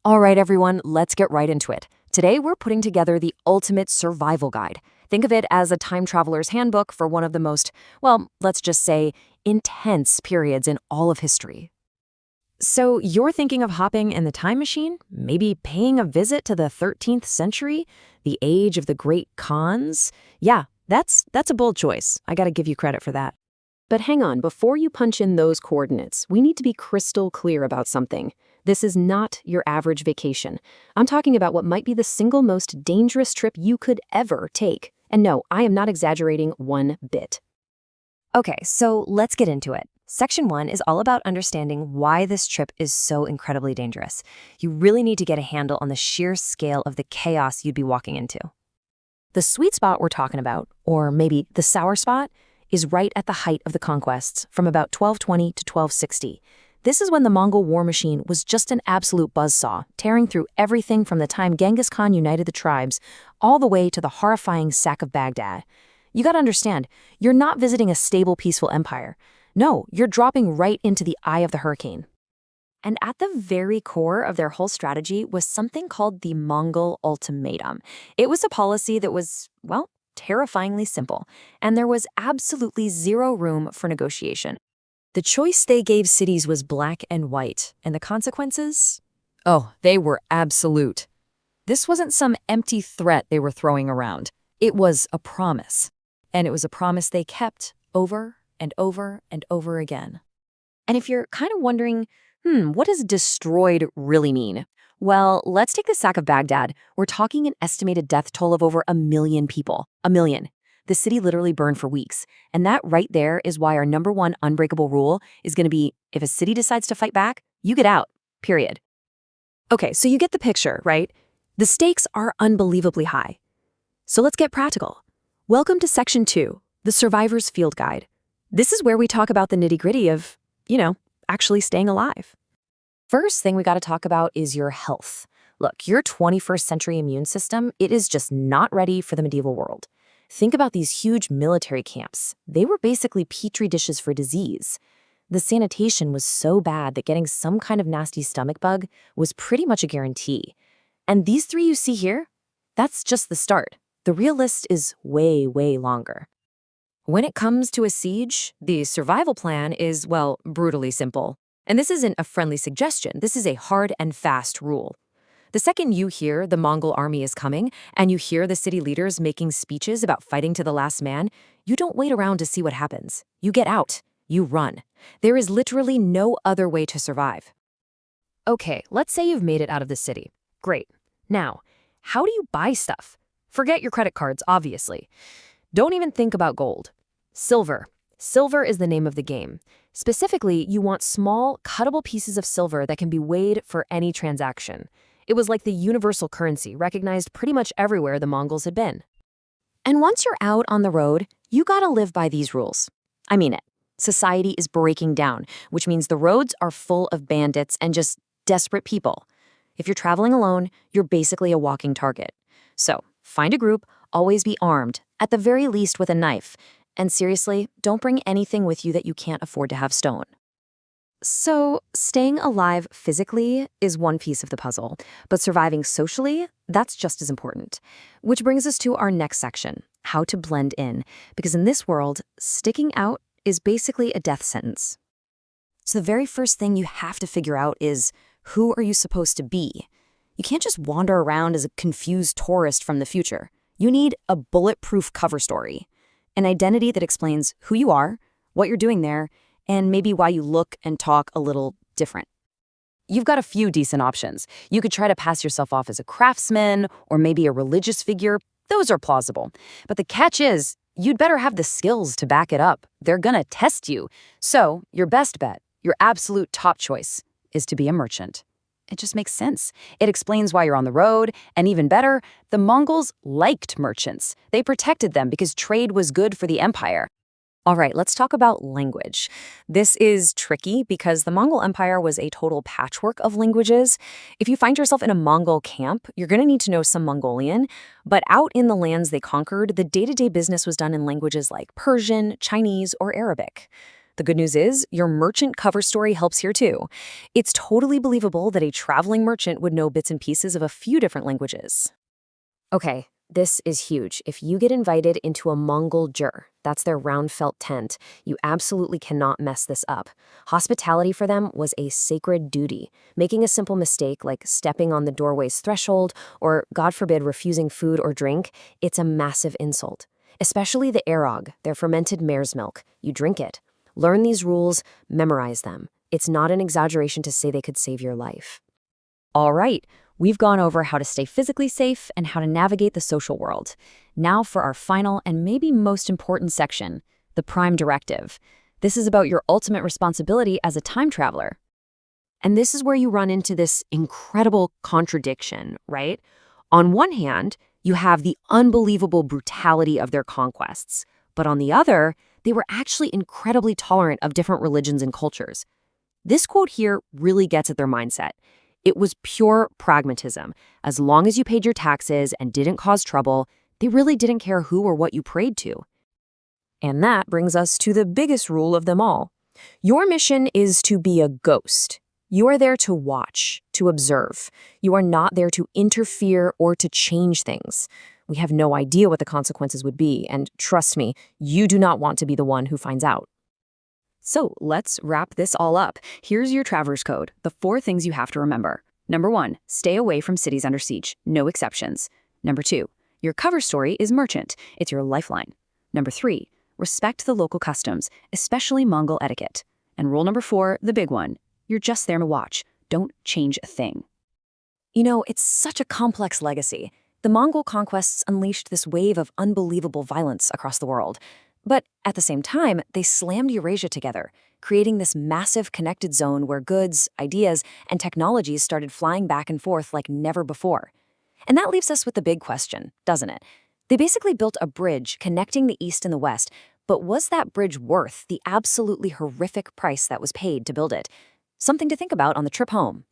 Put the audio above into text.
All right, everyone, let's get right into it. Today, we're putting together the ultimate survival guide. Think of it as a time traveler's handbook for one of the most, well, let's just say, intense periods in all of history. So, you're thinking of hopping in the time machine? Maybe paying a visit to the 13th century? The age of the great Khans? Yeah, that's a bold choice. I gotta give you credit for that. But hang on, before you punch in those coordinates, we need to be crystal clear about something. This is not your average vacation. I'm talking about what might be the single most dangerous trip you could ever take. And no, I am not exaggerating one bit. Okay, so let's get into it. Section 1 is all about understanding why this trip is so incredibly dangerous. You really need to get a handle on the sheer scale of the chaos you'd be walking into. The sweet spot we're talking about, or maybe the sour spot, is right at the height of the conquests, from about 1220 to 1260. This is when the Mongol war machine was just an absolute buzzsaw, tearing through everything from the time Genghis Khan united the tribes, all the way to the horrifying sack of Baghdad. You gotta understand, you're not visiting a stable, peaceful empire. No, you're dropping right into the eye of the hurricane. And at the very core of their whole strategy was something called the Mongol Ultimatum. It was a policy that was, well, terrifyingly simple, and there was absolutely zero room for negotiation. The choice they gave cities was black and white, and the consequences? Oh, they were absolute. This wasn't some empty threat they were throwing around. It was a promise. And it was a promise they kept over and over and over again. And if you're kind of wondering, what does destroyed really mean? Well, let's take the sack of Baghdad. We're talking an estimated death toll of over 1 million people. 1 million. The city literally burned for weeks. And that right there is why our #1 unbreakable rule is going to be, if a city decides to fight back, you get out. Period. Okay, so you get the picture, right? The stakes are unbelievably high. So let's get practical. Welcome to Section 2, the Survivor's Field Guide. This is where we talk about the nitty-gritty of, actually staying alive. First thing we got to talk about is your health. Look, your 21st century immune system, it is just not ready for the medieval world. Think about these huge military camps. They were basically petri dishes for disease. The sanitation was so bad that getting some kind of nasty stomach bug was pretty much a guarantee. And these 3 you see here, that's just the start. The real list is way, way longer. When it comes to a siege, the survival plan is, well, brutally simple. And this isn't a friendly suggestion. This is a hard and fast rule. The second you hear the Mongol army is coming, and you hear the city leaders making speeches about fighting to the last man, you don't wait around to see what happens. You get out. You run. There is literally no other way to survive. Okay, let's say you've made it out of the city. Great. Now, how do you buy stuff? Forget your credit cards, obviously. Don't even think about gold. Silver. Silver is the name of the game. Specifically, you want small, cuttable pieces of silver that can be weighed for any transaction. It was like the universal currency, recognized pretty much everywhere the Mongols had been. And once you're out on the road, you gotta live by these rules. I mean it. Society is breaking down, which means the roads are full of bandits and just desperate people. If you're traveling alone, you're basically a walking target. So, find a group, always be armed, at the very least with a knife. And seriously, don't bring anything with you that you can't afford to have stone. So, staying alive physically is one piece of the puzzle, but surviving socially, that's just as important. Which brings us to our next section, how to blend in. Because in this world, sticking out is basically a death sentence. So the very first thing you have to figure out is, who are you supposed to be? You can't just wander around as a confused tourist from the future. You need a bulletproof cover story. An identity that explains who you are, what you're doing there, and maybe why you look and talk a little different. You've got a few decent options. You could try to pass yourself off as a craftsman or maybe a religious figure. Those are plausible. But the catch is, you'd better have the skills to back it up. They're gonna test you. So your best bet, your absolute top choice, is to be a merchant. It just makes sense. It explains why you're on the road, and even better, the Mongols liked merchants. They protected them because trade was good for the empire. All right, let's talk about language. This is tricky because the Mongol Empire was a total patchwork of languages. If you find yourself in a Mongol camp, you're going to need to know some Mongolian, but out in the lands they conquered, the day-to-day business was done in languages like Persian, Chinese, or Arabic. The good news is, your merchant cover story helps here too. It's totally believable that a traveling merchant would know bits and pieces of a few different languages. Okay, this is huge. If you get invited into a Mongol that's their round felt tent, you absolutely cannot mess this up. Hospitality for them was a sacred duty. Making a simple mistake like stepping on the doorway's threshold or, God forbid, refusing food or drink, it's a massive insult. Especially the arog, their fermented mare's milk. You drink it. Learn these rules, memorize them. It's not an exaggeration to say they could save your life. All right, we've gone over how to stay physically safe and how to navigate the social world. Now for our final and maybe most important section, the Prime Directive. This is about your ultimate responsibility as a time traveler. And this is where you run into this incredible contradiction, right? On one hand, you have the unbelievable brutality of their conquests, but on the other, they were actually incredibly tolerant of different religions and cultures. This quote here really gets at their mindset. It was pure pragmatism. As long as you paid your taxes and didn't cause trouble, they really didn't care who or what you prayed to. And that brings us to the biggest rule of them all. Your mission is to be a ghost. You are there to watch, to observe. You are not there to interfere or to change things. We have no idea what the consequences would be, and trust me, you do not want to be the one who finds out. So let's wrap this all up. Here's your Traveler's Code, the 4 things you have to remember. Number 1, stay away from cities under siege, no exceptions. Number 2, your cover story is merchant, it's your lifeline. Number 3, respect the local customs, especially Mongol etiquette. And rule number 4, the big one, you're just there to watch, don't change a thing. You know, it's such a complex legacy. The Mongol conquests unleashed this wave of unbelievable violence across the world. But at the same time, they slammed Eurasia together, creating this massive connected zone where goods, ideas, and technologies started flying back and forth like never before. And that leaves us with the big question, doesn't it? They basically built a bridge connecting the East and the West, but was that bridge worth the absolutely horrific price that was paid to build it? Something to think about on the trip home.